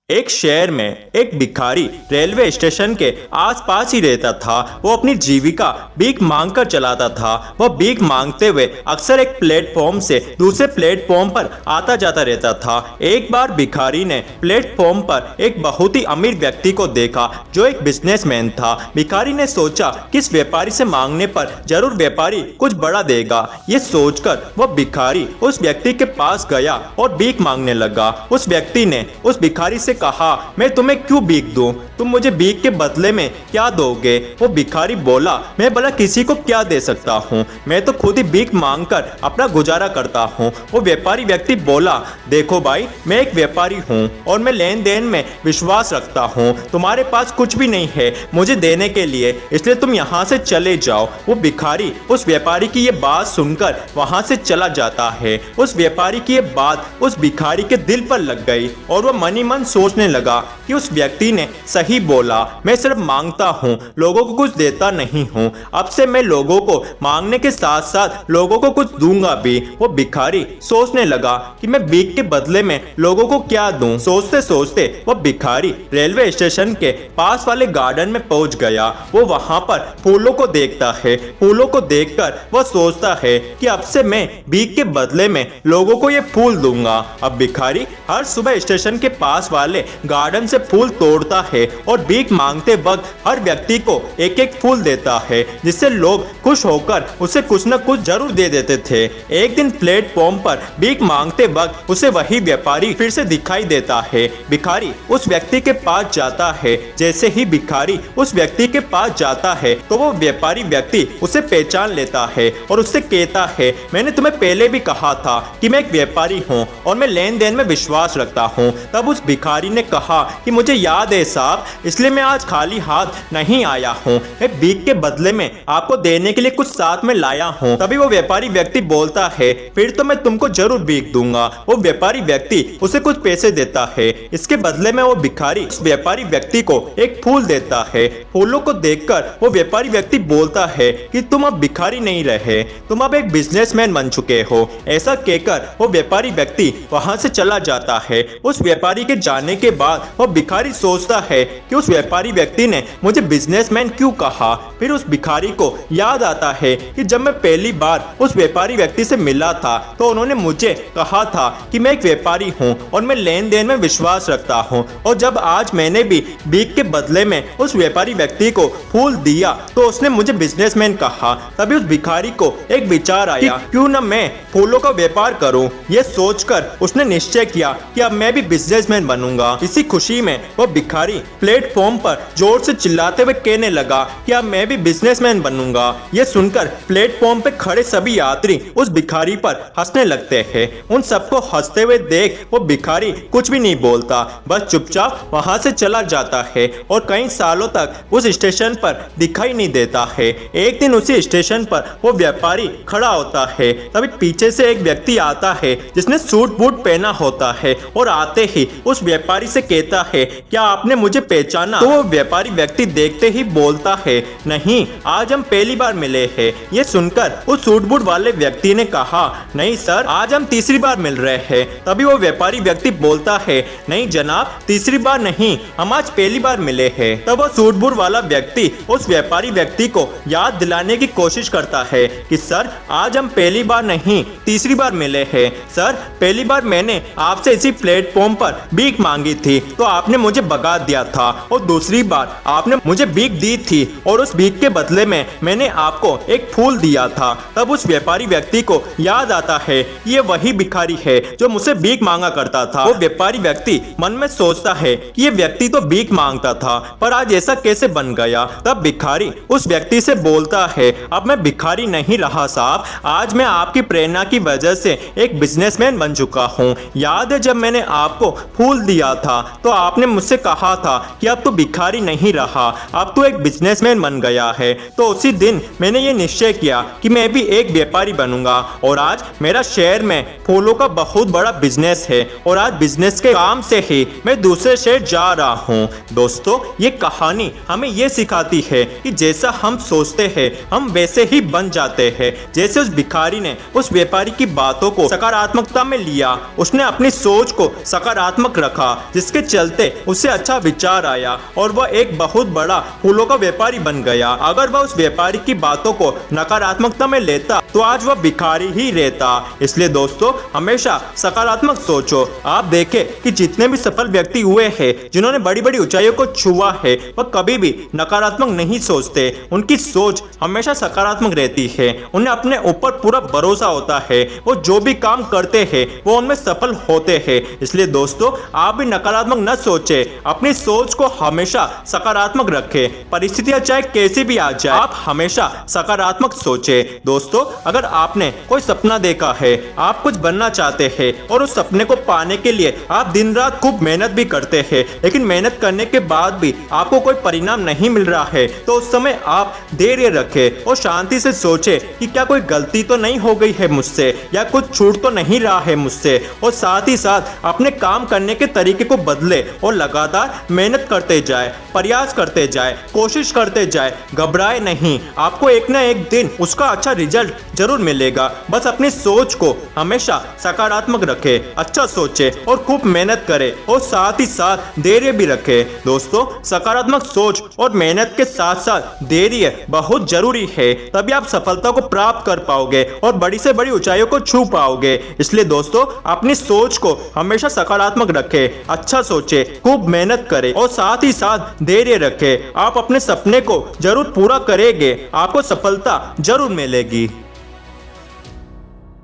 एक शहर में एक भिखारी रेलवे स्टेशन के आसपास ही रहता था। वो अपनी जीविका भीख मांगकर चलाता था। वह भीख मांगते हुए अक्सर एक प्लेटफॉर्म से दूसरे प्लेटफॉर्म पर आता जाता रहता था। एक बार भिखारी ने प्लेटफॉर्म पर एक बहुत ही अमीर व्यक्ति को देखा जो एक बिजनेसमैन था। भिखारी ने सोचा कि इस व्यापारी से मांगने पर जरूर व्यापारी कुछ बड़ा देगा। ये सोचकर वह भिखारी उस व्यक्ति के पास गया और भीख मांगने लगा। उस व्यक्ति ने उस भिखारी से कहा, मैं तुम्हें क्यों भीख दूं? तुम मुझे भीख के बदले में क्या दोगे? वो भिखारी बोला, मैं भला किसी को क्या दे सकता हूँ, मैं तो खुद ही भीख मांगकर अपना गुजारा करता हूँ। वो व्यापारी व्यक्ति बोला, देखो भाई, मैं एक व्यापारी हूँ और मैं लेन देन में विश्वास रखता हूँ। तुम्हारे पास कुछ भी नहीं है मुझे देने के लिए, इसलिए तुम यहाँ से चले जाओ। वो भिखारी उस व्यापारी की ये बात सुनकर वहां से चला जाता है। उस व्यापारी की ये बात उस भिखारी के दिल पर लग गई और वह मन ही मन सोचने लगा कि उस व्यक्ति ने सही बोला, मैं सिर्फ मांगता हूँ, लोगों को कुछ देता नहीं हूँ। अब से मैं लोगों को मांगने के साथ साथ लोगों को कुछ दूंगा भी। वो भिखारी सोचने लगा कि मैं भीख के बदले में लोगों को क्या दूं। सोचते सोचते वह भिखारी रेलवे स्टेशन के पास वाले गार्डन में पहुंच गया। वो वहां पर फूलों को देखता है। फूलों को देखकर वह सोचता है कि अब से मैं भीख के बदले में लोगों को ये फूल दूंगा। अब भिखारी हर सुबह स्टेशन के पास वाले गार्डन से फूल तोड़ता है और भीख मांगते वक्त हर व्यक्ति को एक एक फूल देता है, जिससे लोग खुश होकर उसे कुछ न कुछ जरूर दे देते थे। एक दिन प्लेटफॉर्म पर भीख मांगते वक्त उसे वही व्यापारी फिर से दिखाई देता है। भिखारी उस व्यक्ति के पास जाता है। जैसे ही भिखारी उस व्यक्ति के पास जाता है तो वो व्यापारी व्यक्ति उसे पहचान लेता है और उससे कहता है, मैंने तुम्हें पहले भी कहा था कि मैं एक व्यापारी हूँ और मैं लेन देन में विश्वास रखता हूँ। तब उस भिखारी ने कहा कि मुझे याद है साहब, इसलिए मैं आज खाली हाथ नहीं आया हूँ, मैं भीख के बदले में आपको देने के लिए कुछ साथ में लाया हूँ। तभी वो व्यापारी व्यक्ति बोलता है, फिर तो मैं तुमको जरूर भीख दूंगा। वो व्यापारी व्यक्ति उसे कुछ पैसे देता है। इसके बदले में वो भिखारी उस व्यापारी व्यक्ति को एक फूल देता है। फूलों को देखकर वो व्यापारी व्यक्ति बोलता है कि तुम अब भिखारी नहीं रहे, तुम अब एक बिजनेसमैन बन चुके हो। ऐसा कहकर वो व्यापारी व्यक्ति वहां से चला जाता है। उस व्यापारी के जाने के बाद वो भिखारी सोचता है कि उस व्यापारी व्यक्ति ने मुझे बिजनेसमैन क्यों कहा। फिर उस भिखारी को याद आता है कि जब मैं पहली बार उस व्यापारी व्यक्ति से मिला था तो उन्होंने मुझे कहा था कि मैं एक व्यापारी हूं और मैं लेन देन में विश्वास रखता हूं। और जब आज मैंने भी भीख के बदले में उस व्यापारी व्यक्ति को फूल दिया तो उसने मुझे बिजनेसमैन कहा। तभी उस भिखारी को एक विचार आया, क्यों न मैं फूलों का व्यापार करूं। यह सोचकर उसने निश्चय किया कि अब मैं भी बिजनेसमैन बनूंगा। इसी खुशी में वो भिखारी प्लेटफॉर्म पर जोर से चिल्लाते हुए कहने लगा कि अब मैं भी बिजनेसमैन बनूंगा। ये सुनकर प्लेटफॉर्म पे खड़े सभी यात्री उस भिखारी पर हंसने लगते हैं। उन सबको हंसते हुए देख वो भिखारी कुछ भी नहीं बोलता, बस चुपचाप वहां से चला जाता है और कई सालों तक उस स्टेशन पर दिखाई नहीं देता है। एक दिन उसी स्टेशन पर वो व्यापारी खड़ा होता है। तभी पीछे से एक व्यक्ति आता है जिसने सूट बूट पहना होता है और आते ही उस व्यापारी से कहता है, क्या आपने मुझे पहचाना? तो वो व्यापारी व्यक्ति देखते ही बोलता है, नहीं, आज हम पहली बार मिले हैं। ये सुनकर उस सूट बूट वाले व्यक्ति ने कहा, नहीं सर, आज हम तीसरी बार मिल रहे हैं। तभी वो व्यापारी व्यक्ति बोलता है, नहीं जनाब, तीसरी बार नहीं, हम आज पहली बार मिले हैं। तब वो सूट बूट वाला व्यक्ति उस व्यापारी व्यक्ति को याद दिलाने की कोशिश करता है कि सर, आज हम पहली बार नहीं, तीसरी बार मिले हैं। सर, पहली बार मैंने आपसे इसी प्लेटफॉर्म पर भीख मांगी थी तो आपने मुझे भगा दिया था, और दूसरी बार आपने मुझे भीख दी थी और उस भीख के बदले में मैंने आपको एक फूल दिया था। तब उस व्यापारी व्यक्ति को याद आता है कि ये वही भिखारी है जो मुझसे भीख मांगा करता था। वो व्यापारी व्यक्ति मन में सोचता है कि ये व्यक्ति तो भीख मांगता था, पर आज ऐसा कैसे बन गया। तब भिखारी उस व्यक्ति से बोलता है, अब मैं भिखारी नहीं रहा साहब, आज मैं आपकी प्रेरणा की वजह से एक बिजनेसमैन बन चुका हूँ। याद है जब मैंने आपको फूल दिया था तो आपने मुझसे कहा था कि अब तो भिखारी नहीं रहा, अब तो एक बिजनेसमैन बन गया है। तो उसी दिन मैंने ये निश्चय किया कि मैं भी एक व्यापारी बनूंगा और आज मेरा शहर में फूलों का बहुत बड़ा बिजनेस है और आज बिजनेस के काम से ही मैं दूसरे शहर जा रहा हूँ। दोस्तों, ये कहानी हमें ये सिखाती है कि जैसा हम सोचते हैं हम वैसे ही बन जाते हैं। जैसे उस भिखारी ने उस व्यापारी की बातों को सकारात्मकता में लिया, उसने अपनी सोच को सकारात्मक रखा जिसके चलते उसे अच्छा विचार आया और वह एक बहुत बड़ा फूलों का व्यापारी बन गया। अगर वह उस व्यापारी की बातों को नकारात्मकता में लेता तो आज वह भिखारी ही रहता। इसलिए दोस्तों हमेशा सकारात्मक सोचो। आप देखें कि जितने भी सफल व्यक्ति हुए हैं जिन्होंने बड़ी बड़ी ऊंचाइयों को छुआ है वह कभी भी नकारात्मक नहीं सोचते। उनकी सोच हमेशा सकारात्मक रहती है। उन्हें अपने ऊपर पूरा भरोसा होता है। वो जो भी काम करते हैं वो उनमें सफल होते हैं। इसलिए दोस्तों आप भी नकारात्मक न सोचे, अपनी सोच को हमेशा सकारात्मक रखें। परिस्थितियां चाहे कैसी भी आ जाए आप हमेशा सकारात्मक सोचे। दोस्तों अगर आपने कोई सपना देखा है, आप कुछ बनना चाहते हैं और उस सपने को पाने के लिए आप दिन रात खूब मेहनत भी करते हैं, लेकिन मेहनत करने के बाद भी आपको कोई परिणाम नहीं मिल रहा है, तो उस समय आप धैर्य रखें और शांति से सोचें कि क्या कोई गलती तो नहीं हो गई है मुझसे या कुछ छूट तो नहीं रहा है मुझसे, और साथ ही साथ अपने काम करने के तरीके को बदले और लगातार मेहनत करते जाए, प्रयास करते जाए, कोशिश करते जाए, घबराए नहीं। आपको एक ना एक दिन उसका अच्छा रिजल्ट जरूर मिलेगा। बस अपनी सोच को हमेशा सकारात्मक रखें, अच्छा सोचे और खूब मेहनत करें और साथ ही साथ धैर्य भी रखें। दोस्तों सकारात्मक सोच और मेहनत के साथ साथ धैर्य बहुत जरूरी है, तभी आप सफलता को प्राप्त कर पाओगे और बड़ी से बड़ी ऊंचाइयों को छू पाओगे। इसलिए दोस्तों अपनी सोच को हमेशा सकारात्मक रखें, अच्छा सोचे, खूब मेहनत करें और साथ ही साथ धैर्य रखें। आप अपने सपने को जरूर पूरा करेंगे, आपको सफलता जरूर मिलेगी।